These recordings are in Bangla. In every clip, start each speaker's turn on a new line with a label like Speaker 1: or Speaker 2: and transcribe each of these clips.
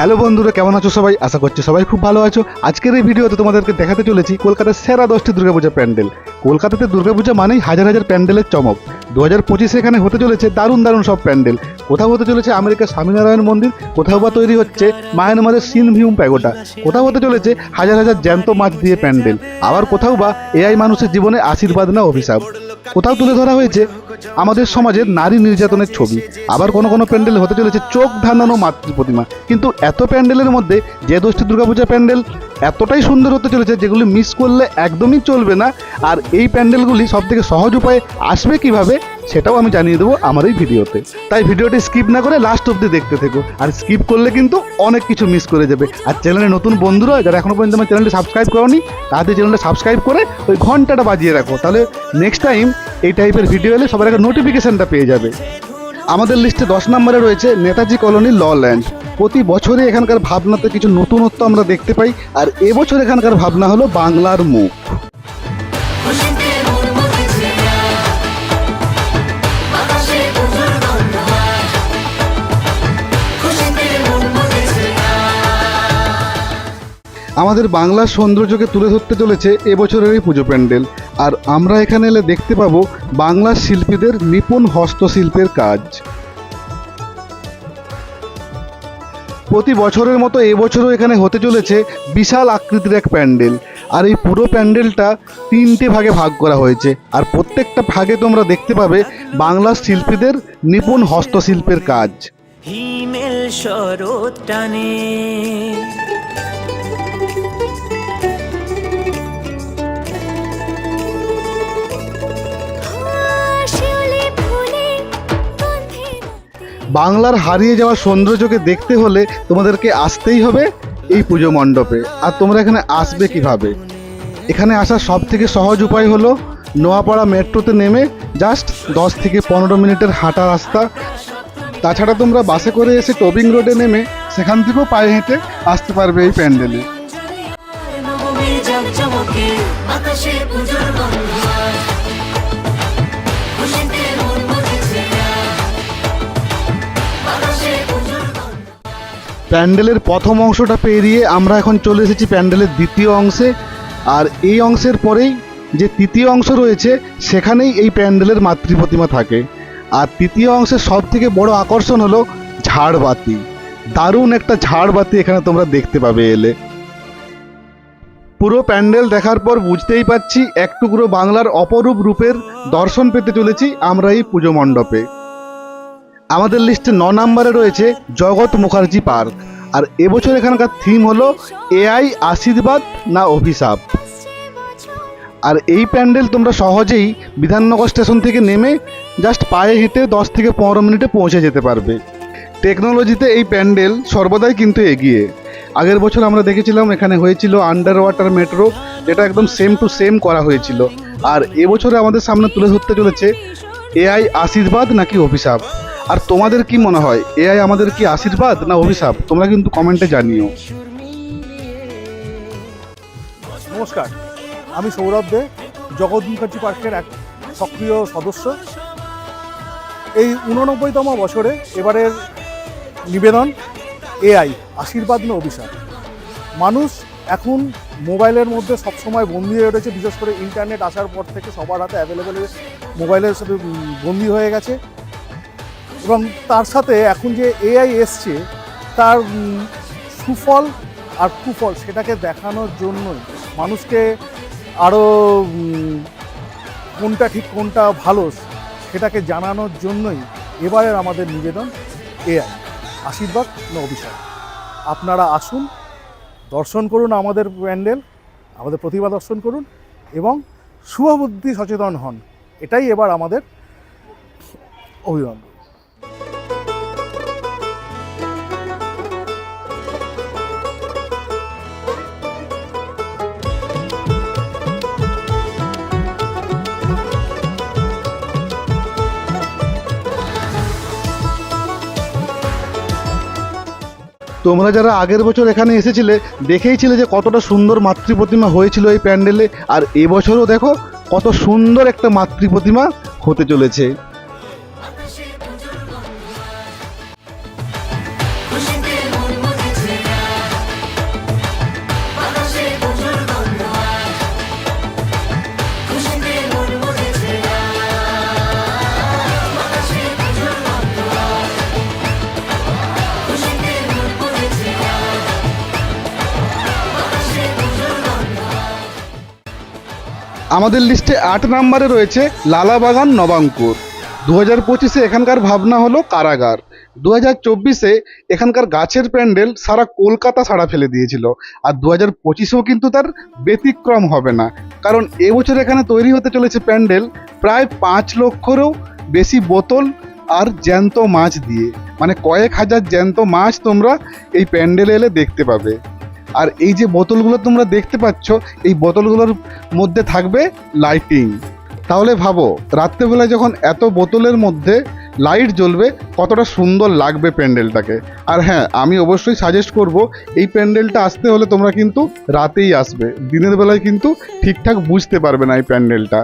Speaker 1: হ্যালো বন্ধুরা, কেমন আছো সবাই? আশা করছি সবাই খুব ভালো আছো। আজকের এই ভিডিওতে তোমাদেরকে দেখাতে চলেছি কলকাতার সেরা 10টি দুর্গাপূজা প্যান্ডেল। কলকাতাতে দুর্গাপূজা মানেই হাজার হাজার প্যান্ডেলের চমক। 2025 এখানে হতে চলেছে দারুণ দারুণ সব প্যান্ডেল। কোথাও হতে চলেছে আমেরিকার স্বামীনারায়ণ মন্দির, কোথাও বা তৈরি হচ্ছে মায়ানমারের সিনভিউম প্যাগোডা, কোথাও হতে চলেছে হাজার হাজার জ্যান্ত মাছ দিয়ে প্যান্ডেল, আবার কোথাও বা এআই মানুষের জীবনে আশীর্বাদ না অভিশাপ। কোথাও তুলে ধরা হয়েছে আমাদের সমাজের নারী নির্যাতনের ছবি, আবার কোনো কোনো প্যান্ডেল হতে চলেছে চোখ ধাঁধানো মাতৃ প্রতিমা। কিন্তু এত প্যান্ডেলের মধ্যে যে 10টি দুর্গাপূজা প্যান্ডেল এতটাই সুন্দর হতে চলেছে যেগুলি মিস করলে একদমই চলবে না। আর এই প্যান্ডেলগুলি সবথেকে সহজ উপায়ে আসবে কিভাবে সেটাও আমি জানিয়ে দেবো আমার এই ভিডিওতে। তাই ভিডিওটি স্কিপ না করে লাস্ট অবধি দেখতে থেকো, আর স্কিপ করলে কিন্তু অনেক কিছু মিস করে যাবে। আর চ্যানেলে নতুন বন্ধুরা যারা এখনো পর্যন্ত আমার চ্যানেলটি সাবস্ক্রাইব করোনি, তাদের চ্যানেলটা সাবস্ক্রাইব করে ওই ঘন্টাটা বাজিয়ে রাখো, তাহলে নেক্সট টাইম এই টাইপের ভিডিও এলে সবার আগে নোটিফিকেশনটা পেয়ে যাবে। আমাদের লিস্টে 10 নম্বরে রয়েছে নেতাজি কলোনি ল ল্যান্ড। প্রতি বছরই এখানকার ভাবনাতে কিছু নতুনত্ব আমরা দেখতে পাই, আর এবছর এখানকার ভাবনা হলো বাংলার মুখ। আমাদের বাংলার সৌন্দর্যকে তুলে ধরতে চলেছে এবছরের এই পুজো প্যান্ডেল। আর আমরা এখানে এলে দেখতে পাবো বাংলার শিল্পীদের নিপুণ হস্তশিল্পের কাজ। প্রতি বছরের মতো এবছরও এখানে হতে চলেছে বিশাল আকৃতির এক প্যান্ডেল। আর এই পুরো প্যান্ডেলটা 3টে ভাগে ভাগ করা হয়েছে, আর প্রত্যেকটা ভাগে তোমরা দেখতে পাবে বাংলার শিল্পীদের নিপুণ হস্তশিল্পের কাজ।
Speaker 2: হিমেল শরৎ টানে
Speaker 1: বাংলার হারিয়ে যাওয়া সৌন্দর্যকে দেখতে হলে তোমাদেরকে আসতেই হবে এই পুজো মণ্ডপে। আর তোমরা এখানে আসবে কিভাবে? এখানে আসার সব থেকে সহজ উপায় হলো নোয়াপাড়া মেট্রোতে নেমে জাস্ট 10 থেকে 15 মিনিটের হাঁটা রাস্তা। তাছাড়া তোমরা বাসে করে এসে টবিং রোডে নেমে সেখান থেকেও পায়ে হেঁটে আসতে পারবে এই প্যান্ডেলে। প্যান্ডেলের প্রথম অংশটা পেরিয়ে আমরা এখন চলে এসেছি প্যান্ডেলের দ্বিতীয় অংশে। আর এই অংশের পরেই যে তৃতীয় অংশ রয়েছে সেখানেই এই প্যান্ডেলের মাতৃ প্রতিমা থাকে। আর তৃতীয় অংশের সব থেকে বড় আকর্ষণ হলো ঝাড়বাতি। দারুণ একটা ঝাড়বাতি এখানে তোমরা দেখতে পাবে এলে। পুরো প্যান্ডেল দেখার পর বুঝতেই পারছি এক টুকরো বাংলার অপরূপ রূপের দর্শন পেতে চলেছি আমরা এই পুজো মণ্ডপে। আমাদের লিস্টে 9 নম্বরে রয়েছে জগৎ মুখার্জি পার্ক। আর এবছর এখানকার থিম হলো এআই আশীর্বাদ না অভিশাপ। আর এই প্যান্ডেল তোমরা সহজেই বিধাননগর স্টেশন থেকে নেমে জাস্ট পায়ে হেঁটে 10 থেকে 15 মিনিটে পৌঁছে যেতে পারবে। টেকনোলজিতে এই প্যান্ডেল সর্বদাই কিন্তু এগিয়ে। আগের বছর আমরা দেখেছিলাম এখানে হয়েছিল আন্ডার ওয়াটার মেট্রো, যেটা একদম সেম টু সেম করা হয়েছিল। আর এবছরে আমাদের সামনে তুলে ধরতে চলেছে এআই আশীর্বাদ নাকি অভিশাপ। আর তোমাদের কি মনে হয়, এআই আমাদের কি আশীর্বাদ না অভিশাপ? তোমরা কিন্তু কমেন্টে জানিও।
Speaker 3: নমস্কার, আমি সৌরভ দে, জগৎ মুখার্জি পার্কের এক সক্রিয় সদস্য। এই 89তম বছরে এবারের নিবেদন এআই আশীর্বাদ না অভিশাপ। মানুষ এখন মোবাইলের মধ্যে সবসময় বন্দী হয়ে উঠেছে, বিশেষ করে ইন্টারনেট আসার পর থেকে সবার হাতে অ্যাভেলেবেল মোবাইলের সাথে বন্দী হয়ে গেছে। এবং তার সাথে এখন যে এআই এসছে তার সুফল আর কুফল সেটাকে দেখানোর জন্যই, মানুষকে আরও কোনটা ঠিক কোনটা ভালো সেটাকে জানানোর জন্যই এবারের আমাদের নিবেদন এআই আশীর্বাদ না অভিশাপ। আপনারা আসুন, দর্শন করুন আমাদের প্যান্ডেল, আমাদের প্রতিভা দর্শন করুন এবং শুভবুদ্ধি সচেতন হন। এটাই এবার আমাদের অভিনন্দন।
Speaker 1: তোমরা যারা আগের বছর এখানে এসেছিলে দেখেইছিলে যে কতটা সুন্দর মাতৃ প্রতিমা হয়েছিল এই প্যান্ডেলে। আর এবছরও দেখো কত সুন্দর একটা মাতৃ প্রতিমা হতে চলেছে।
Speaker 2: খুশিতে মন মজেছে
Speaker 1: আমাদের লিস্টে 8 নম্বরে রয়েছে লালাবাগান নবাঙ্কুর। 2025-এ এখানকার ভাবনা হলো কারাগার। 2024-এ এখানকার গাছের প্যান্ডেল সারা কলকাতা সাড়া ফেলে দিয়েছিল। আর 2025-এও কিন্তু তার ব্যতিক্রম হবে না, কারণ এবছর এখানে তৈরি হতে চলেছে প্যান্ডেল প্রায় 5 লক্ষেরও বেশি বোতল আর জ্যান্ত মাছ দিয়ে। মানে কয়েক হাজার জ্যান্ত মাছ তোমরা এই প্যান্ডেলে এলে দেখতে পাবে। আর এই যে বোতলগুলো তোমরা দেখতে পাচ্ছ, এই বোতলগুলোর মধ্যে থাকবে লাইটিং। তাহলে ভাবো রাত্রেবেলায় যখন এত বোতলের মধ্যে লাইট জ্বলবে কতটা সুন্দর লাগবে প্যান্ডেলটাকে। আর হ্যাঁ, আমি অবশ্যই সাজেস্ট করব এই প্যান্ডেলটা আসতে হলে তোমরা কিন্তু রাতেই আসবে, দিনের বেলায় কিন্তু ঠিকঠাক বুঝতে পারবে না এই প্যান্ডেলটা।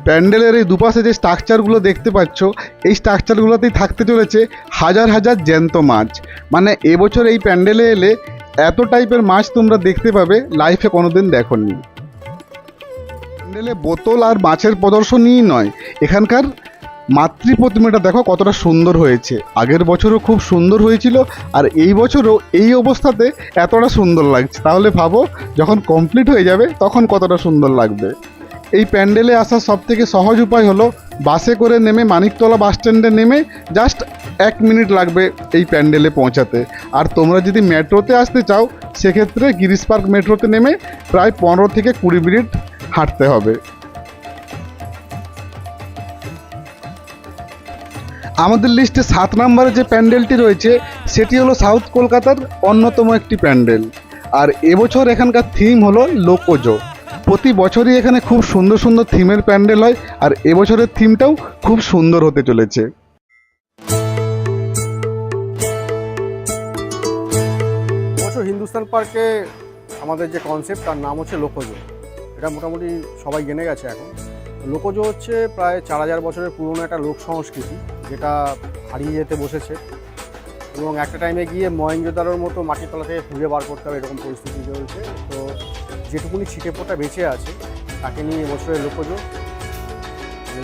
Speaker 1: প্যান্ডেলের এই দুপাশে যে স্ট্রাকচারগুলো দেখতে পাচ্ছ, এই স্ট্রাকচারগুলোতেই থাকতে চলেছে হাজার হাজার জ্যান্ত মাছ। মানে এবছর এই প্যান্ডেলে এলে এত টাইপের মাছ তোমরা দেখতে পাবে লাইফে কোনোদিন দেখোনি। প্যান্ডেলে বোতল আর মাছের প্রদর্শনীই নয়, এখানকার মাতৃ প্রতিমাটা দেখো কতটা সুন্দর হয়েছে। আগের বছরও খুব সুন্দর হয়েছিল, আর এই বছরও এই অবস্থাতে এতটা সুন্দর লাগছে। তাহলে ভাবো যখন কমপ্লিট হয়ে যাবে তখন কতটা সুন্দর লাগবে। এই প্যান্ডেলে আসার সবথেকে সহজ উপায় হলো বাসে করে নেমে মানিকতলা বাস স্ট্যান্ডে নেমে জাস্ট 1 মিনিট লাগবে এই প্যান্ডেলে পৌঁছাতে। আর তোমরা যদি মেট্রোতে আসতে চাও সেক্ষেত্রে গিরিশ পার্ক মেট্রোতে নেমে প্রায় 15 থেকে 20 মিনিট হাঁটতে হবে। আমাদের লিস্টে 7 নম্বরে যে প্যান্ডেলটি রয়েছে সেটি হলো সাউথ কলকাতার অন্যতম একটি প্যান্ডেল। আর এবছর এখানকার থিম হলো লোকজ। প্রতি বছরই এখানে খুব সুন্দর সুন্দর থিমের প্যান্ডেল হয়, আর এবছরের থিমটাও খুব সুন্দর হতে চলেছে।
Speaker 3: এবছর হিন্দুস্তান পার্কে আমাদের যে কনসেপ্ট তার নাম হচ্ছে লোকজ। এটা মোটামুটি সবাই জেনে গেছে এখন। লোকজ হচ্ছে প্রায় 4000 বছরের পুরনো একটা লোক সংস্কৃতি, যেটা হারিয়ে যেতে বসেছে এবং একটা টাইমে গিয়ে মহেঞ্জোদারোর মতো মাটির তলা থেকে খুঁজে বার করতে হবে এরকম পরিস্থিতি চলছে। তো যেটুকুনি ছিটে ফোটা বেঁচে আছে তাকে নিয়ে এবছরের লোকজ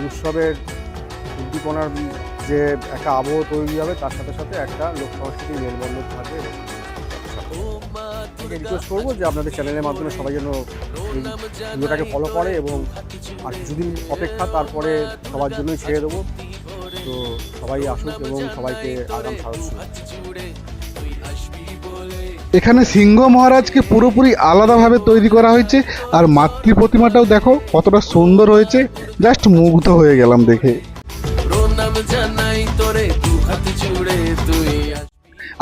Speaker 3: উৎসবের উদ্দীপনার যে একটা আবহ তৈরি হবে, তার সাথে সাথে একটা লোক সংস্কৃতির মেলবন্ধন থাকবে। রিকোয়েস্ট করবো যে আপনাদের চ্যানেলের মাধ্যমে সবাই যেন এই ভিডিওটাকে ফলো করে এবং আর কিছুদিন অপেক্ষা, তারপরে সবার জন্যই ছেড়ে দেবো। তো সবাই আসুক এবং সবাইকে আগাম স্বাগত।
Speaker 1: এখানে সিংহ মহারাজকে পুরোপুরি আলাদাভাবে তৈরি করা হয়েছে, আর মাতৃ প্রতিমাটাও দেখো কতটা সুন্দর হয়েছে, জাস্ট মুগ্ধ হয়ে গেলাম দেখে।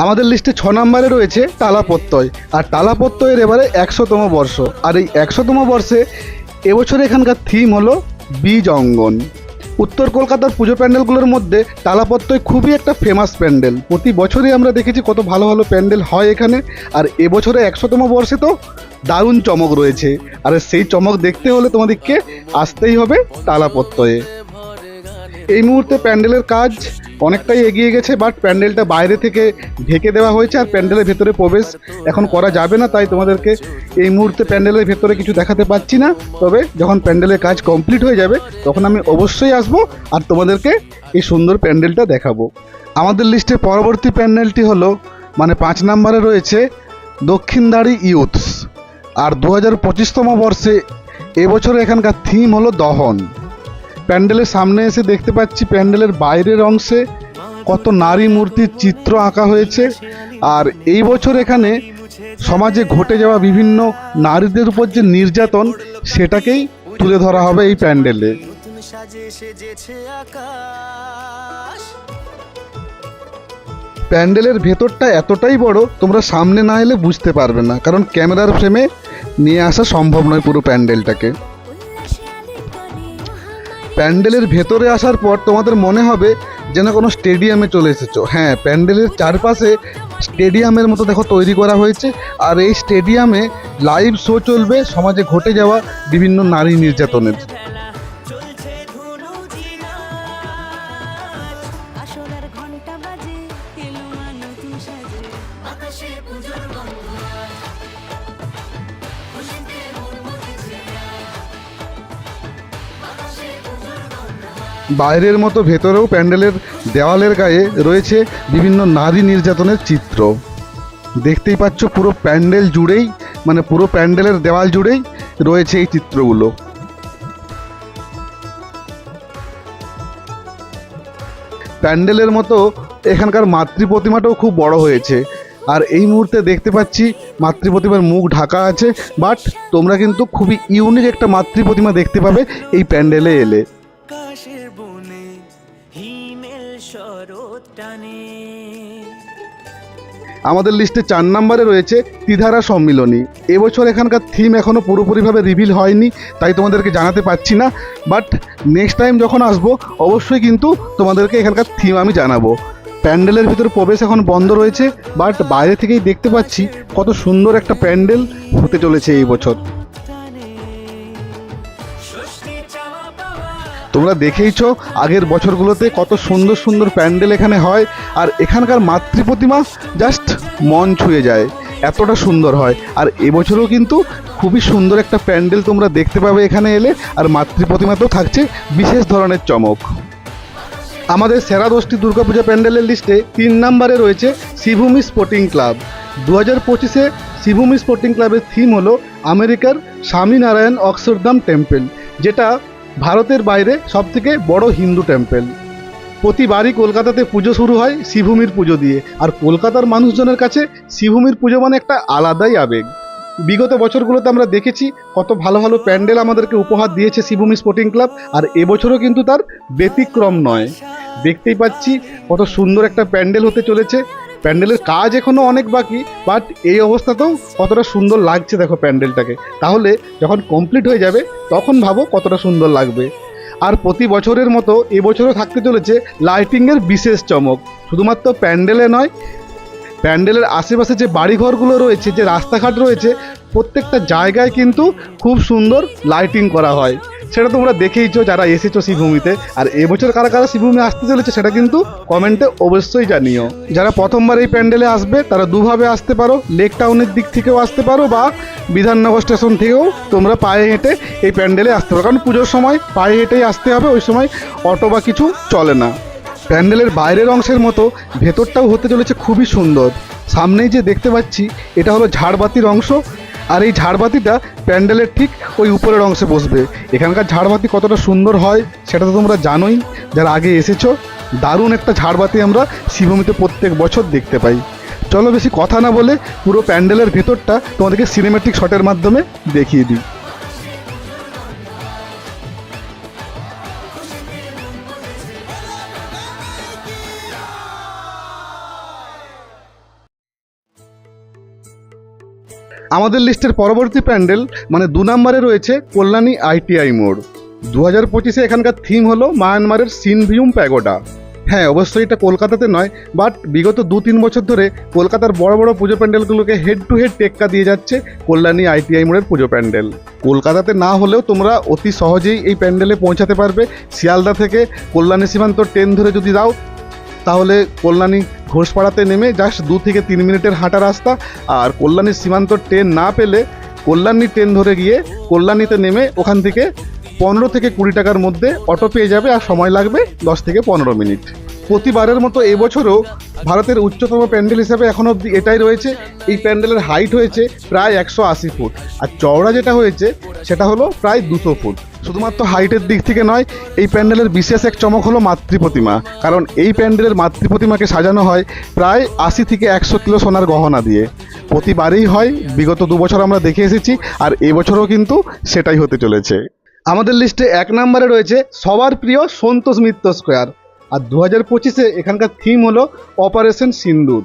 Speaker 1: আমাদের লিস্টে 6 নম্বরে রয়েছে টালাপত্তয়। আর টালাপত্তয়ের এবারে 100তম বর্ষ। আর এই 100তম বর্ষে এবছর এখানকার থিম হলো বীজ অঙ্গন। উত্তর কলকাতার পুজো প্যান্ডেলগুলোর মধ্যে টালাপত্তয় খুবই একটা ফেমাস প্যান্ডেল। প্রতি বছরই আমরা দেখেছি কত ভালো ভালো প্যান্ডেল হয় এখানে। আর এবছরে 100তম বর্ষে তো দারুণ চমক রয়েছে। আর সেই চমক দেখতে হলে তোমাদেরকে আসতেই হবে টালাপত্তয়ে। এই মুহূর্তে প্যান্ডেলের কাজ অনেকটাই এগিয়ে গেছে, বাট প্যান্ডেলটা বাইরে থেকে ঢেকে দেওয়া হয়েছে আর প্যান্ডেলের ভেতরে প্রবেশ এখন করা যাবে না। তাই তোমাদেরকে এই মুহূর্তে প্যান্ডেলের ভেতরে কিছু দেখাতে পাচ্ছি না। তবে যখন প্যান্ডেলের কাজ কমপ্লিট হয়ে যাবে তখন আমি অবশ্যই আসবো আর তোমাদেরকে এই সুন্দর প্যান্ডেলটা দেখাবো। আমাদের লিস্টে পরবর্তী প্যান্ডেলটি হলো 5 নম্বরে রয়েছে দক্ষিণদাড়ি ইউথস। আর 2025তম বর্ষে এবছর এখানকার থিম হলো দহন। প্যান্ডেলের সামনে এসে দেখতে পাচ্ছি প্যান্ডেলের বাইরের অংশে কত নারী মূর্তির চিত্র আঁকা হয়েছে। আর এই বছর এখানে সমাজে ঘটে যাওয়া বিভিন্ন নারীদের উপর যে নির্যাতন সেটাকেই তুলে ধরা হবে এই প্যান্ডেলে। প্যান্ডেলের ভেতরটা এতটাই বড় তোমরা সামনে না এলে বুঝতে পারবে না, কারণ ক্যামেরার ফ্রেমে নিয়ে আসা সম্ভব নয় পুরো প্যান্ডেলটাকে। প্যান্ডেলের ভেতরে আসার পর তোমাদের মনে হবে যেন কোনো স্টেডিয়ামে চলে এসেছো। হ্যাঁ, প্যান্ডেলের চারপাশে স্টেডিয়ামের মতো দেখো তৈরি করা হয়েছে। আর এই স্টেডিয়ামে লাইভ শো চলবে সমাজে ঘটে যাওয়া বিভিন্ন নারী নির্যাতনের। বাইরের মতো ভেতরেও প্যান্ডেলের দেওয়ালের গায়ে রয়েছে বিভিন্ন নারী নির্যাতনের চিত্র। দেখতেই পাচ্ছ পুরো প্যান্ডেল জুড়েই, পুরো প্যান্ডেলের দেওয়াল জুড়েই রয়েছে এই চিত্রগুলো। প্যান্ডেলের মতো এখানকার মাতৃ প্রতিমাটাও খুব বড় হয়েছে। আর এই মুহূর্তে দেখতে পাচ্ছি মাতৃ প্রতিমার মুখ ঢাকা আছে, বাট তোমরা কিন্তু খুবই ইউনিক একটা মাতৃ প্রতিমা দেখতে পাবে এই প্যান্ডেলে এলে।
Speaker 2: কাশের বনে হিমেল শরৎ টানে।
Speaker 1: আমাদের লিস্টে 4 নম্বরে রয়েছে ত্রিধারা সম্মিলনী। এবছর এখানকার থিম এখনও পুরোপুরিভাবে রিভিল হয়নি, তাই তোমাদেরকে জানাতে পারছি না, বাট নেক্সট টাইম যখন আসবো অবশ্যই কিন্তু তোমাদেরকে এখানকার থিম আমি জানাবো। প্যান্ডেলের ভিতরে প্রবেশ এখন বন্ধ রয়েছে, বাট বাইরে থেকেই দেখতে পাচ্ছি কত সুন্দর একটা প্যান্ডেল হতে চলেছে এই বছর। তোমরা দেখেইছো আগের বছরগুলোতে কত সুন্দর সুন্দর প্যান্ডেল এখানে হয়, আর এখানকার মাতৃ প্রতিমা জাস্ট মন ছুঁয়ে যায়, এতটা সুন্দর হয়। আর এবছরও কিন্তু খুবই সুন্দর একটা প্যান্ডেল তোমরা দেখতে পাবে এখানে এলে, আর মাতৃ প্রতিমাতেও থাকছে বিশেষ ধরনের চমক। আমাদের সেরা 10টি দুর্গাপূজা প্যান্ডেলের লিস্টে 3 নম্বরে রয়েছে শ্রীভূমি স্পোর্টিং ক্লাব। 2025-এ শ্রীভূমি স্পোর্টিং ক্লাবের থিম হলো আমেরিকার স্বামীনারায়ণ অক্ষরধাম টেম্পল, যেটা ভারতের বাইরে সবথেকে বড় হিন্দু টেম্পল। প্রতিবারই কলকাতাতে পুজো শুরু হয় শ্রীভূমির পুজো দিয়ে, আর কলকাতার মানুষজনের কাছে শ্রীভূমির পুজো মানে একটা আলাদাই আবেগ। বিগত বছরগুলোতে আমরা দেখেছি কত ভালো ভালো প্যান্ডেল আমাদেরকে উপহার দিয়েছে শ্রীভূমি স্পোর্টিং ক্লাব, আর এবছরও কিন্তু তার ব্যতিক্রম নয়। দেখতেই পাচ্ছি কত সুন্দর একটা প্যান্ডেল হতে চলেছে। প্যান্ডেলের কাজ এখনও অনেক বাকি, বাট এই অবস্থাতেও কতটা সুন্দর লাগছে দেখো প্যান্ডেলটাকে। তাহলে যখন কমপ্লিট হয়ে যাবে তখন ভাবো কতটা সুন্দর লাগবে। আর প্রতি বছরের মতো এবছরও থাকতে চলেছে লাইটিংয়ের বিশেষ চমক। শুধুমাত্র প্যান্ডেলে নয়, প্যান্ডেলের আশেপাশে যে বাড়িঘরগুলো রয়েছে, যে রাস্তাঘাট রয়েছে, প্রত্যেকটা জায়গায় কিন্তু খুব সুন্দর লাইটিং করা হয়। সেটা তোমরা দেখেইছো যারা এসেছো শ্রীভূমিতে। আর এবছর কারা কারা শ্রীভূমি আসতে চলেছে সেটা কিন্তু কমেন্টে অবশ্যই জানিও। যারা প্রথমবার এই প্যান্ডেলে আসবে তারা দুভাবে আসতে পারো, লেক টাউনের দিক থেকেও আসতে পারো, বা বিধাননগর স্টেশন থেকেও তোমরা পায়ে হেঁটে এই প্যান্ডেলে আসতে পারো। কারণ পুজোর সময় পায়ে হেঁটেই আসতে হবে, ওই সময় অটো বা কিছু চলে না। প্যান্ডেলের বাইরের অংশের মতো ভেতরটাও হতে চলেছে খুবই সুন্দর। সামনেই যে দেখতে পাচ্ছি এটা হলো ঝাড়বাতির অংশ, আর এই ঝাড়বাতিটা প্যান্ডেলের ঠিক ওই উপরের অংশে বসবে। এখানকার ঝাড়বাতি কতটা সুন্দর হয় সেটা তো তোমরা জানোই, যারা আগে এসেছো। দারুণ একটা ঝাড়বাতি আমরা শ্রীভূমিতে প্রত্যেক বছর দেখতে পাই। চলো বেশি কথা না বলে পুরো প্যান্ডেলের ভেতরটা তোমাদেরকে সিনেম্যাটিক শটের মাধ্যমে দেখিয়ে দিই। আমাদের লিস্টের পরবর্তী প্যান্ডেল মানে 2 নম্বরে রয়েছে কল্যাণী ITI মোড়। 2025-এ এখানকার থিম হলো মায়ানমারের সিনভিউম প্যাগোডা। হ্যাঁ, অবশ্যই এটা কলকাতাতে নয়, বাট বিগত 2-3 বছর ধরে কলকাতার বড় বড় পুজো প্যান্ডেলগুলোকে হেড টু হেড টেক্কা দিয়ে যাচ্ছে কল্যাণী ITI মোড়ের পুজো প্যান্ডেল। কলকাতাতে না হলেও তোমরা অতি সহজেই এই প্যান্ডেলে পৌঁছাতে পারবে। শিয়ালদা থেকে কল্যাণী সীমান্ত ট্রেন ধরে যদি যাও তাহলে কল্যাণী ঘোষপাড়াতে নেমে জাস্ট 2 থেকে 3 মিনিটের হাঁটা রাস্তা। আর কল্যাণীর সীমান্ত ট্রেন না পেলে কল্যাণী ট্রেন ধরে গিয়ে কল্যাণীতে নেমে ওখান থেকে 15 থেকে 20 টাকার মধ্যে অটো পেয়ে যাবে, আর সময় লাগবে 10 থেকে 15 মিনিট। প্রতিবারের মতো এবছরও ভারতের উচ্চতম প্যান্ডেল হিসেবে এখন অবধি এটাই রয়েছে। এই প্যান্ডেলের হাইট হয়েছে প্রায় 180 ফুট, আর চওড়া যেটা হয়েছে সেটা হলো প্রায় 200 ফুট। শুধুমাত্র হাইটের দিক থেকে নয়, এই প্যান্ডেলের বিশেষ এক চমক হলো মাতৃ প্রতিমা। কারণ এই প্যান্ডেলের মাতৃ প্রতিমাকে সাজানো হয় প্রায় 80 থেকে 100 কিলো সোনার গহনা দিয়ে। প্রতিবারেই হয়, বিগত 2 বছর আমরা দেখে এসেছি, আর এবছরও কিন্তু সেটাই হতে চলেছে। আমাদের লিস্টে 1 নম্বরে রয়েছে সবার প্রিয় সন্তোষ মিত্র স্কোয়ার। আর 2025-এ এখানকার থিম হলো অপারেশন সিন্দুর।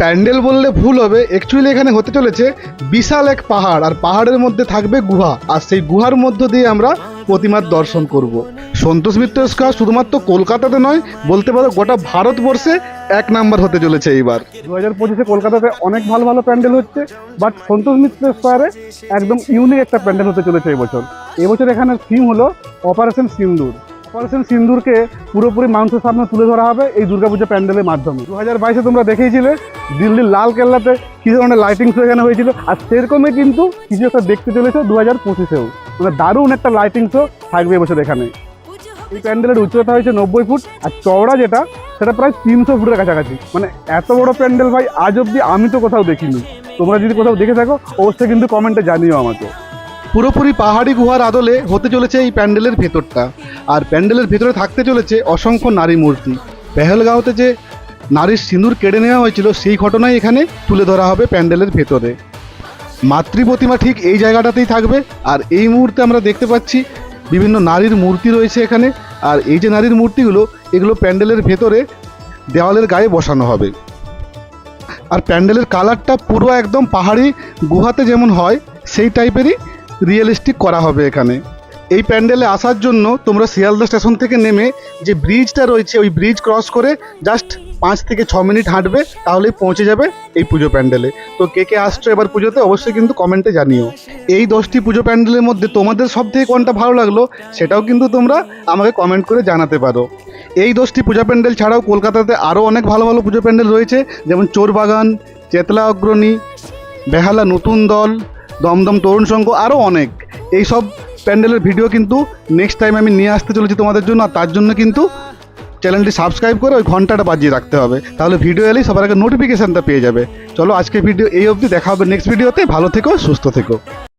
Speaker 1: প্যান্ডেল বললে ভুল হবে, অ্যাকচুয়ালি এখানে হতে চলেছে বিশাল এক পাহাড়, আর পাহাড়ের মধ্যে থাকবে গুহা, আর সেই গুহার মধ্য দিয়ে আমরা প্রতিমার দর্শন করব। সন্তোষ মিত্র স্কোয়ার শুধুমাত্র কলকাতাতে নয়, বলতে পারো গোটা ভারতবর্ষে 1 নাম্বার হতে চলেছে এইবার। 2025-এ কলকাতাতে অনেক ভালো ভালো প্যান্ডেল হচ্ছে, বাট সন্তোষ মিত্র স্কোয়ারে একদম ইউনিক একটা প্যান্ডেল হতে চলেছে এবছর। এবছর এখানে থিম হলো অপারেশন সিন্দুর। অপারেশন সিন্দুরকে পুরোপুরি মানুষের সামনে তুলে ধরা হবে এই দুর্গাপূজা প্যান্ডেলের মাধ্যমে। 2022-এ তোমরা দেখেইছিলে দিল্লির লাল কেল্লাতে কি ধরনের লাইটিং শো এখানে হয়েছিল, আর সেরকমই কিন্তু কিছু একটা দেখতে চলেছে 2025-এও। মানে দারুণ একটা লাইটিং শো থাকবে এবছর এখানে। এই প্যান্ডেলের উচ্চতা হয়েছে 90 ফুট, আর চওড়া যেটা সেটা প্রায় 300 ফুটের কাছাকাছি। মানে এত বড় প্যান্ডেল ভাই আজ অব্দি আমি তো কোথাও দেখিনি। তোমরা যদি কোথাও দেখে থাকো অবশ্যই কিন্তু কমেন্টে জানিও আমাকে। পুরোপুরি পাহাড়ি গুহার আদলে হতে চলেছে এই প্যান্ডেলের ভেতরটা, আর প্যান্ডেলের ভেতরে থাকতে চলেছে অসংখ্য নারী মূর্তি। পেহেলগাঁওতে যে নারীর সিঁদুর কেড়ে নেওয়া হয়েছিল সেই ঘটনাই এখানে তুলে ধরা হবে প্যান্ডেলের ভেতরে। মাতৃ প্রতিমা ঠিক এই জায়গাটাতেই থাকবে। আর এই মুহূর্তে আমরা দেখতে পাচ্ছি বিভিন্ন নারীর মূর্তি রয়েছে এখানে। আর এই যে নারীর মূর্তিগুলো, এগুলো প্যান্ডেলের ভেতরে দেওয়ালের গায়ে বসানো হবে। আর প্যান্ডেলের কালারটা পুরো একদম পাহাড়ি গুহাতে যেমন হয় সেই টাইপেরই রিয়েলিস্টিক করা হবে এখানে। এই প্যান্ডেলে আসার জন্য তোমরা শিয়ালদা স্টেশন থেকে নেমে যে ব্রিজটা রয়েছে ওই ব্রিজ ক্রস করে জাস্ট 5 থেকে 6 মিনিট হাঁটবে, তাহলেই পৌঁছে যাবে এই পুজো প্যান্ডেলে। তো কে কে আসছো এবার পুজোতে অবশ্যই কিন্তু কমেন্টে জানিও। এই 10টি পুজো প্যান্ডেলের মধ্যে তোমাদের সব থেকে কোনটা ভালো লাগলো সেটাও কিন্তু তোমরা আমাকে কমেন্ট করে জানাতে পারো। এই 10টি পূজা প্যান্ডেল ছাড়াও কলকাতাতে আরও অনেক ভালো ভালো পুজো প্যান্ডেল রয়েছে, যেমন চোরবাগান, চেতলা অগ্রণী, বেহালা নতুন দল, দমদম তরুণ সংঘ, আরও অনেক। এই সব প্যান্ডেলের ভিডিও কিন্তু নেক্সট টাইম আমি নিয়ে আসতে চলেছি তোমাদের জন্য। আর তার জন্য কিন্তু চ্যানেলটি সাবস্ক্রাইব করে ওই ঘন্টাটা বাজিয়ে রাখতে হবে, তাহলে ভিডিও এলেই সবার আগে নোটিফিকেশানটা পেয়ে যাবে। চলো আজকে ভিডিও এই অবধি, দেখা হবে নেক্সট ভিডিওতে। ভালো থেকো, সুস্থ থেকো।